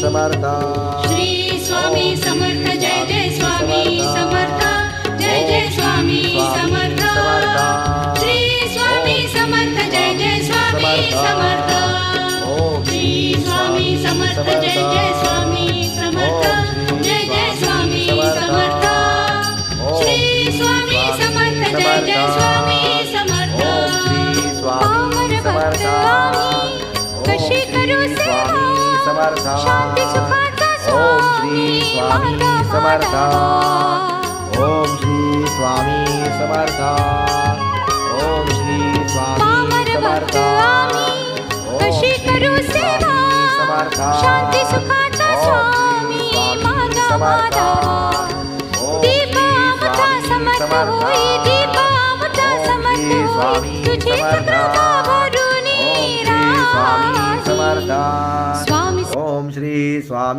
समर्थ श्री स्वामी समर्थ जय जय स्वामी समर्थ जय जय स्वामी समर्थ श्री स्वामी समर्थ जय जय स्वामी समर्थ श्री स्वामी समर्थ जय जय स्वामी समर्थ जय जय स्वामी समर्थ श्री स्वामी समर्थ जय जय स्वामी समर्थ स्वामी समर्थ कशी करू सेवा समर्थ शांती सुखाचा ओम श्री स्वामी समर्थ ओम श्री स्वामी समर्थ ओम श्री स्वामी समर्थ कशी करू सेवा समर्थ शांती सुखाचा स्वामी मार्ग माझा दीपावता समर्थ होई दीपावता समर्थ होई तुझी कृपा भरून स्वामी राही समर्थ स्वामी ओम श्री स्वामी